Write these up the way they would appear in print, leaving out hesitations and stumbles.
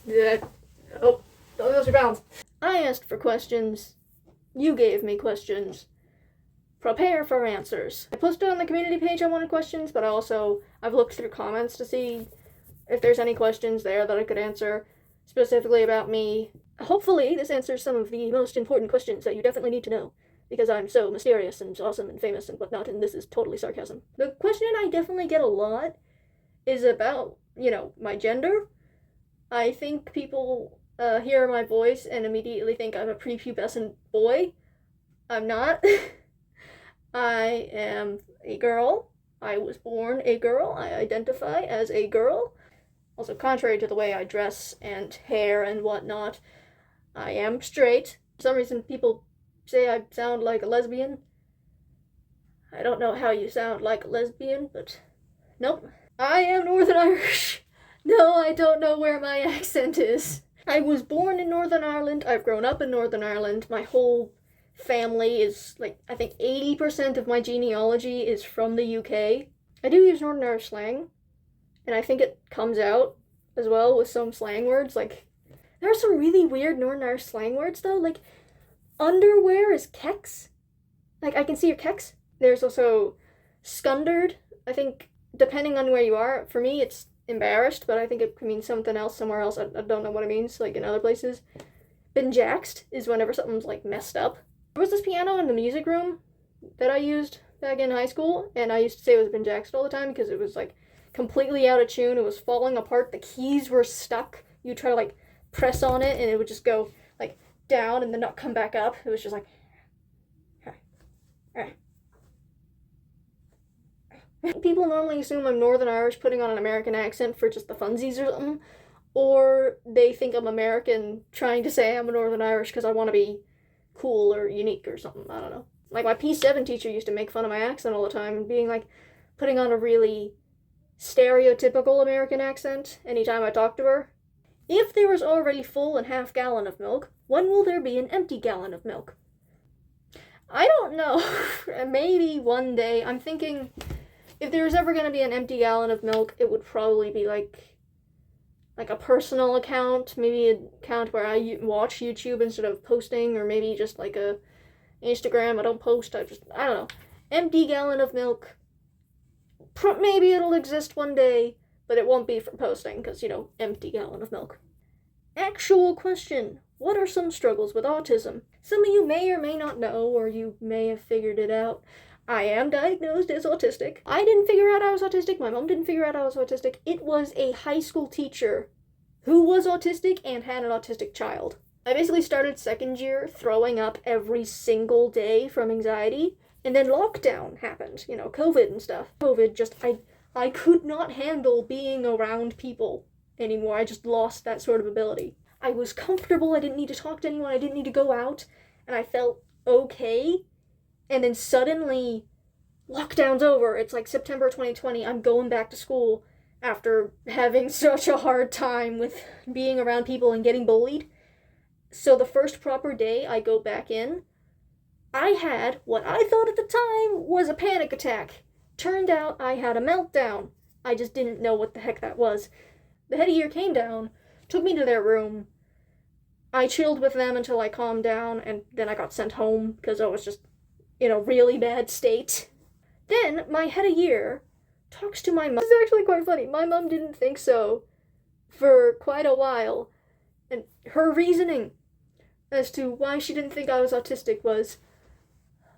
Yeah. Oh, those are bounds. I asked for questions. You gave me questions. Prepare for answers. I posted on the community page I wanted questions, but I've looked through comments to see if there's any questions there that I could answer, specifically about me. Hopefully, this answers some of the most important questions that you definitely need to know, because I'm so mysterious and awesome and famous and whatnot, and this is totally sarcasm. The question I definitely get a lot is about, my gender. I think people hear my voice and immediately think I'm a prepubescent boy. I'm not. I am a girl. I was born a girl. I identify as a girl. Also, contrary to the way I dress and hair and whatnot, I am straight. For some reason, people say I sound like a lesbian. I don't know how you sound like a lesbian, but nope. I am Northern Irish. No, I don't know where my accent is. I was born in Northern Ireland. I've grown up in Northern Ireland. My whole family is, I think 80% of my genealogy is from the UK. I do use Northern Irish slang, and I think it comes out as well with some slang words. There are some really weird Northern Irish slang words, though. Underwear is keks. I can see your keks. There's also scundered. I think, depending on where you are, for me it's embarrassed, but I think it means something else somewhere else. I don't know what it means, in other places. Benjaxed is whenever something's, messed up. There was this piano in the music room that I used back in high school, and I used to say it was benjaxed all the time because it was, completely out of tune. It was falling apart. The keys were stuck. You try to, press on it, and it would just go, down and then not come back up. It was just People normally assume I'm Northern Irish putting on an American accent for just the funsies or something, or they think I'm American trying to say I'm a Northern Irish because I want to be cool or unique or something. I don't know. My P7 teacher used to make fun of my accent all the time, being putting on a really stereotypical American accent anytime I talked to her. If there is already full and half gallon of milk, when will there be an empty gallon of milk? I don't know. Maybe one day. I'm thinking if there was ever going to be an empty gallon of milk, it would probably be like a personal account, maybe an account where I watch YouTube instead of posting, or maybe just a Instagram. I don't post, I don't know. Empty gallon of milk. Maybe it'll exist one day, but it won't be for posting, because, empty gallon of milk. Actual question. What are some struggles with autism? Some of you may or may not know, or you may have figured it out. I am diagnosed as autistic. I didn't figure out I was autistic. My mom didn't figure out I was autistic. It was a high school teacher who was autistic and had an autistic child. I basically started second year throwing up every single day from anxiety, and then lockdown happened, COVID and stuff. I could not handle being around people anymore. I just lost that sort of ability. I was comfortable, I didn't need to talk to anyone, I didn't need to go out, and I felt okay. And then suddenly, lockdown's over. It's September 2020, I'm going back to school after having such a hard time with being around people and getting bullied. So the first proper day I go back in, I had what I thought at the time was a panic attack. Turned out I had a meltdown. I just didn't know what the heck that was. The head of year came down, took me to their room. I chilled with them until I calmed down, and then I got sent home because I was just in a really bad state. Then my head of year talks to my mom. This is actually quite funny. My mom didn't think so for quite a while, and her reasoning as to why she didn't think I was autistic was,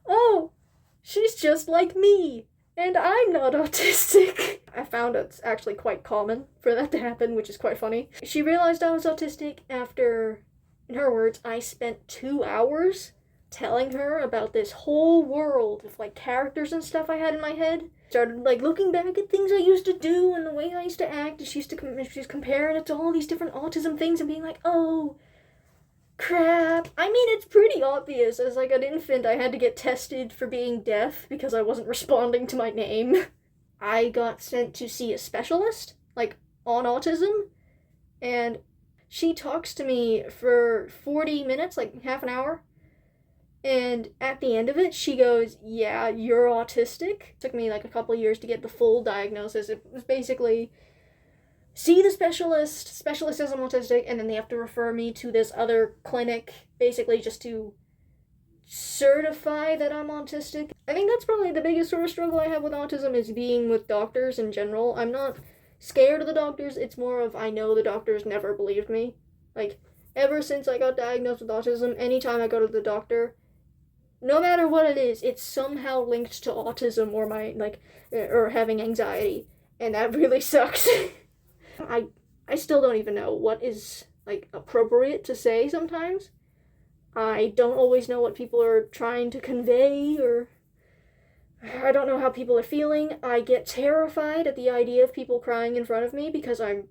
oh, she's just like me, and I'm not autistic. I found it's actually quite common for that to happen, which is quite funny. She realized I was autistic after, in her words, I spent 2 hours telling her about this whole world of characters and stuff I had in my head. Started looking back at things I used to do and the way I used to act, and she's comparing it to all these different autism things and being like, oh, crap. I mean, it's pretty obvious. As an infant, I had to get tested for being deaf because I wasn't responding to my name. I got sent to see a specialist, on autism, and she talks to me for 40 minutes, half an hour, and at the end of it, she goes, yeah, you're autistic. It took me a couple years to get the full diagnosis. It was basically see the specialist says I'm autistic, and then they have to refer me to this other clinic, basically just to certify that I'm autistic. I think that's probably the biggest sort of struggle I have with autism, is being with doctors in general. I'm not scared of the doctors, it's more of I know the doctors never believed me. Like, ever since I got diagnosed with autism, anytime I go to the doctor, no matter what it is, it's somehow linked to autism or or having anxiety, and that really sucks. I still don't even know what is, like, appropriate to say sometimes. I don't always know what people are trying to convey, or I don't know how people are feeling. I get terrified at the idea of people crying in front of me because I'm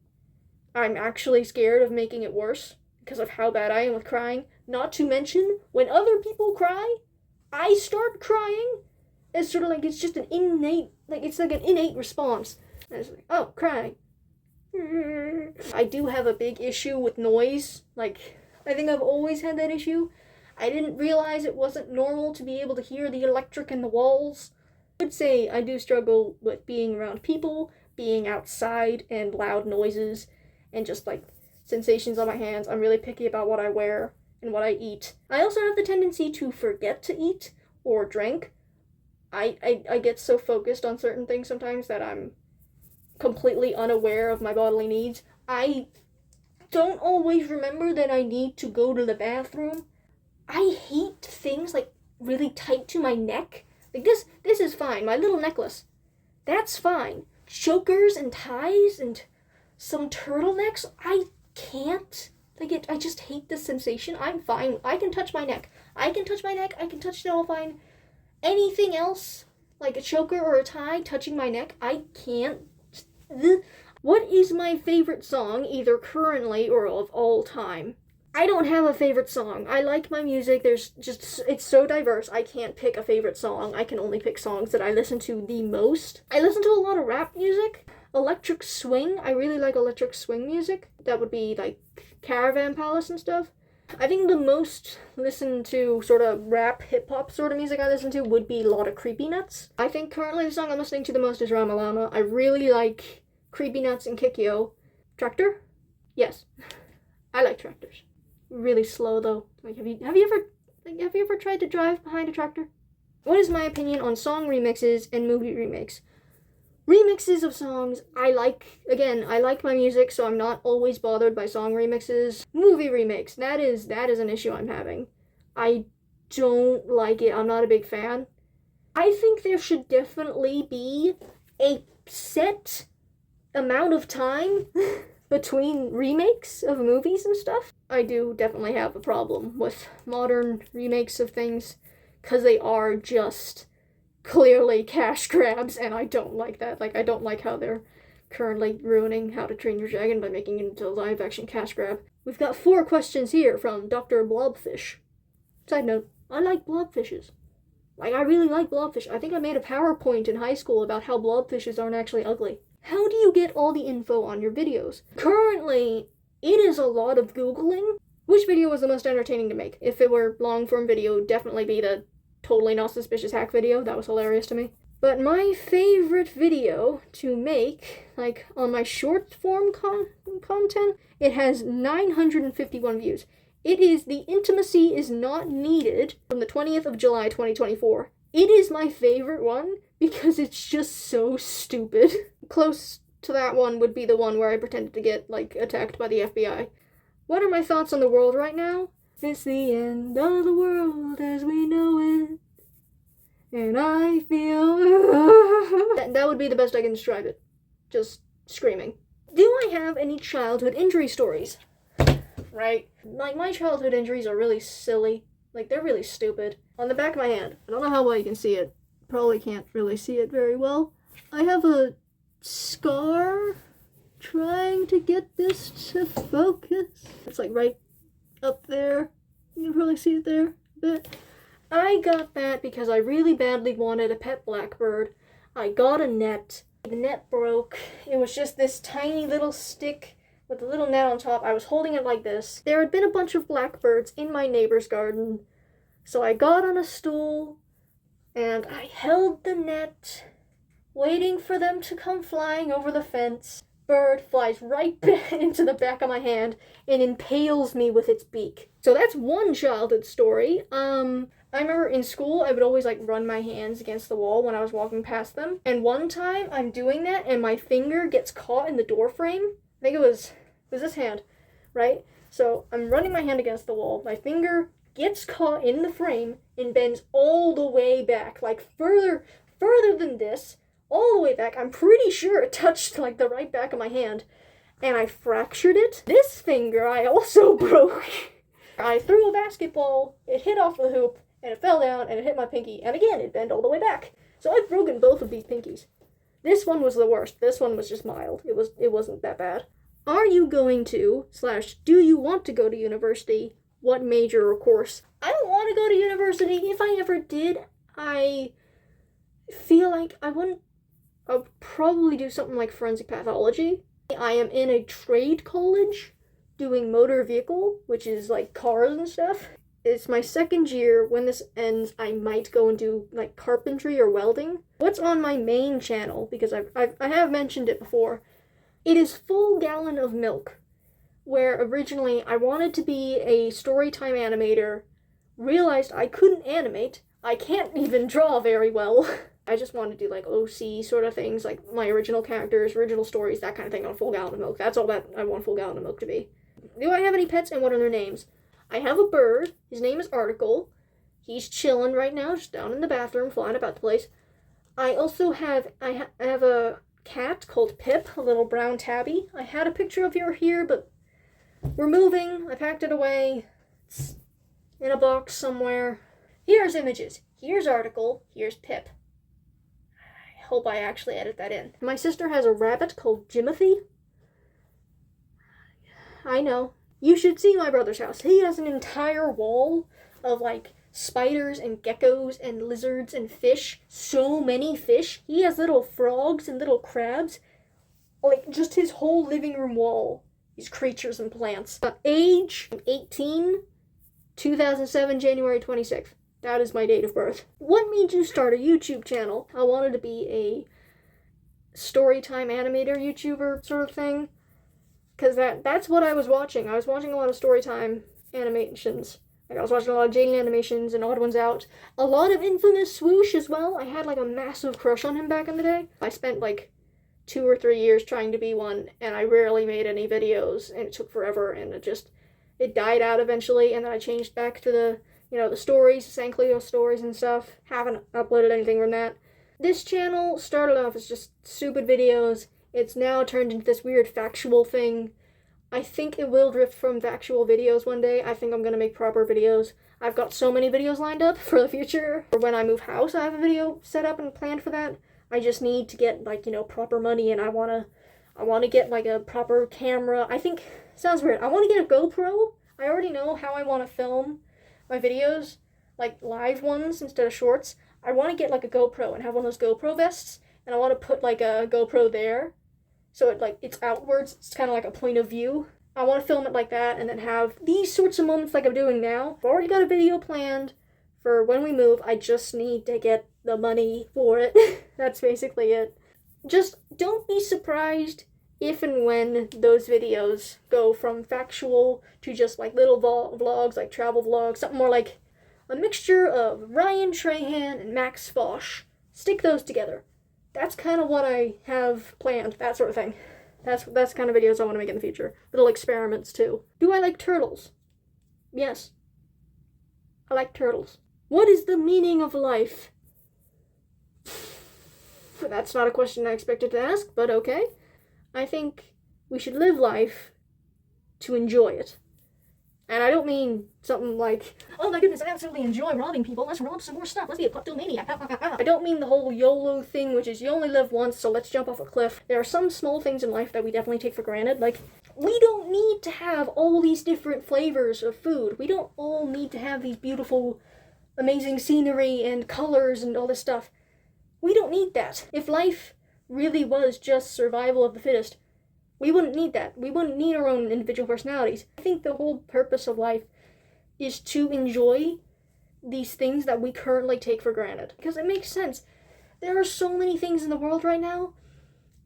actually scared of making it worse because of how bad I am with crying. Not to mention, when other people cry, I start crying. It's sort of like it's just an innate, it's like an innate response. And it's like, oh, crying. I do have a big issue with noise. Like, I think I've always had that issue. I didn't realize it wasn't normal to be able to hear the electric in the walls. I would say I do struggle with being around people, being outside, and loud noises, and just, like, sensations on my hands. I'm really picky about what I wear and what I eat. I also have the tendency to forget to eat or drink. I get so focused on certain things sometimes that I'm completely unaware of my bodily needs. I don't always remember that I need to go to the bathroom. I hate things, like, really tight to my neck. Like, this is fine. My little necklace. That's fine. Chokers and ties and some turtlenecks, I can't. I just hate the sensation. I'm fine. I can touch my neck. I can touch it all fine. Anything else, like a choker or a tie touching my neck, I can't. What is my favorite song, either currently or of all time? I don't have a favorite song. I like my music. It's so diverse. I can't pick a favorite song. I can only pick songs that I listen to the most. I listen to a lot of rap music. Electric swing. I really like electric swing music. That would be like Caravan Palace and stuff. I think the most listened to sort of rap, hip-hop sort of music I listen to would be a lot of Creepy Nuts. I think currently the song I'm listening to the most is Ramalama. I really like Creepy Nuts and Kikyo. Tractor? Yes. I like tractors. Really slow though. Like, have you ever tried to drive behind a tractor? What is my opinion on song remixes and movie remakes? Remixes of songs, I like my music, so I'm not always bothered by song remixes. Movie remakes, that is an issue I'm having. I don't like it. I'm not a big fan. I think there should definitely be a set amount of time between remakes of movies and stuff. I do definitely have a problem with modern remakes of things, because they are just clearly cash grabs, and I don't like that. Like, I don't like how they're currently ruining How to Train Your Dragon by making it into a live-action cash grab. We've got 4 questions here from Dr. Blobfish. Side note, I like blobfishes. Like, I really like blobfish. I think I made a PowerPoint in high school about how blobfishes aren't actually ugly. How do you get all the info on your videos? Currently, it is a lot of Googling. Which video was the most entertaining to make? If it were long-form video, it would definitely be the totally not suspicious hack video. That was hilarious to me. But my favorite video to make, like, on my short-form content, it has 951 views. It is The Intimacy Is Not Needed from the 20th of July, 2024. It is my favorite one because it's just so stupid. Close to that one would be the one where I pretended to get, like, attacked by the FBI. What are my thoughts on the world right now? It's the end of the world as we know it. And I feel... that would be the best I can describe it. Just screaming. Do I have any childhood injury stories? Right. Like, my childhood injuries are really silly. Like, they're really stupid. On the back of my hand, I don't know how well you can see it. Probably can't really see it very well. I have a scar. Trying to get this to focus. It's like right up there. You can probably see it there a bit. I got that because I really badly wanted a pet blackbird. I got a net. The net broke. It was just this tiny little stick with a little net on top. I was holding it like this. There had been a bunch of blackbirds in my neighbor's garden. So I got on a stool and I held the net, waiting for them to come flying over the fence. bird flies right into the back of my hand and impales me with its beak. So that's one childhood story. I remember in school I would always like run my hands against the wall when I was walking past them. And one time I'm doing that and my finger gets caught in the door frame. I think it was this hand, right? So I'm running my hand against the wall. My finger gets caught in the frame and bends all the way back, like further than this, all the way back. I'm pretty sure it touched like the right back of my hand, and I fractured it. This finger I also broke. I threw a basketball, it hit off the hoop, and it fell down, and it hit my pinky, and again, it bent all the way back. So I've broken both of these pinkies. This one was the worst. This one was just mild. It wasn't that bad. Are you going to, / do you want to go to university? What major or course? I don't want to go to university. If I ever did, I feel like I'll probably do something like forensic pathology. I am in a trade college doing motor vehicle, which is like cars and stuff. It's my second year. When this ends, I might go and do like carpentry or welding. What's on my main channel, because I have mentioned it before, it is Full Gallon of Milk, where originally I wanted to be a storytime animator, realized I couldn't animate, I can't even draw very well. I just want to do like OC sort of things, like my original characters, original stories, that kind of thing on Full Gallon of Milk. That's all that I want Full Gallon of Milk to be. Do I have any pets and what are their names? I have a bird. His name is Article. He's chilling right now, just down in the bathroom, flying about the place. I also have, I have a cat called Pip, a little brown tabby. I had a picture of her here, but we're moving. I packed it away. It's in a box somewhere. Here's images. Here's Article. Here's Pip. I hope I actually edit that in. My sister has a rabbit called Jimothy. I know. You should see my brother's house. He has an entire wall of like spiders and geckos and lizards and fish. So many fish. He has little frogs and little crabs. Like just his whole living room wall. These creatures and plants. Age 18, 2007, January 26th. That is my date of birth. What made you start a YouTube channel? I wanted to be a storytime animator YouTuber sort of thing. Because that's what I was watching. I was watching a lot of storytime animations. Like I was watching a lot of Jaden animations and Odd Ones Out. A lot of Infamous Swoosh as well. I had like a massive crush on him back in the day. I spent like 2 or 3 years trying to be one, and I rarely made any videos, and it took forever, and it died out eventually, and then I changed back to the stories, San Cleo stories and stuff. Haven't uploaded anything from that. This channel started off as just stupid videos. It's now turned into this weird factual thing. I think it will drift from factual videos one day. I think I'm gonna make proper videos. I've got so many videos lined up for the future. For when I move house, I have a video set up and planned for that. I just need to get proper money, and I wanna get like a proper camera. I think, sounds weird, I wanna get a GoPro. I already know how I wanna film my videos, like live ones instead of shorts. I wanna get like a GoPro and have one of those GoPro vests, and I wanna put like a GoPro there. So it's outwards, it's kind of like a point of view. I want to film it like that and then have these sorts of moments like I'm doing now. I've already got a video planned for when we move. I just need to get the money for it. That's basically it. Just don't be surprised if and when those videos go from factual to just like little vlogs, like travel vlogs, something more like a mixture of Ryan Trahan and Max Fosh. Stick those together. That's kind of what I have planned, that sort of thing. That's the kind of videos I want to make in the future. Little experiments, too. Do I like turtles? Yes. I like turtles. What is the meaning of life? That's not a question I expected to ask, but okay. I think we should live life to enjoy it. And I don't mean something like, oh my goodness, I absolutely enjoy robbing people. Let's rob some more stuff. Let's be a kleptomaniac. I don't mean the whole YOLO thing, which is you only live once, so let's jump off a cliff. There are some small things in life that we definitely take for granted. Like, we don't need to have all these different flavors of food. We don't all need to have these beautiful, amazing scenery and colors and all this stuff. We don't need that. If life really was just survival of the fittest, we wouldn't need that. We wouldn't need our own individual personalities. I think the whole purpose of life is to enjoy these things that we currently take for granted. Because it makes sense. There are so many things in the world right now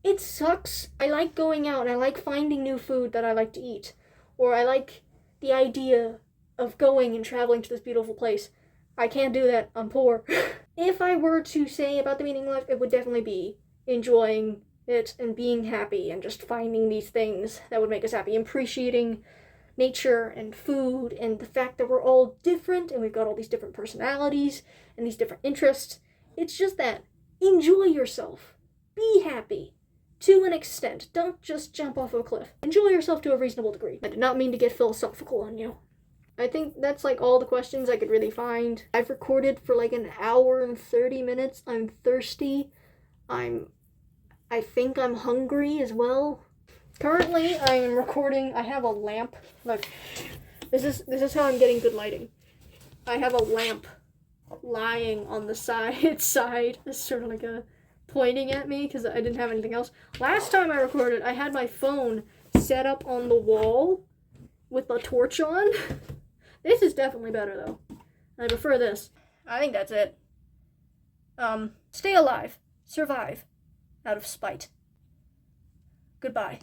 it sucks. I like going out and I like finding new food that I like to eat. Or I like the idea of going and traveling to this beautiful place. I can't do that. I'm poor. If I were to say about the meaning of life, it would definitely be enjoying it and being happy and just finding these things that would make us happy. Appreciating nature and food and the fact that we're all different and we've got all these different personalities and these different interests. It's just that. Enjoy yourself. Be happy. To an extent. Don't just jump off a cliff. Enjoy yourself to a reasonable degree. I did not mean to get philosophical on you. I think that's like all the questions I could really find. I've recorded for like an hour and 30 minutes. I'm thirsty. I think I'm hungry as well. Currently, I am recording. I have a lamp. Look, this is how I'm getting good lighting. I have a lamp lying on the side. It's sort of like a pointing at me because I didn't have anything else. Last time I recorded, I had my phone set up on the wall with the torch on. This is definitely better though. I prefer this. I think that's it. Stay alive. Survive. Out of spite. Goodbye.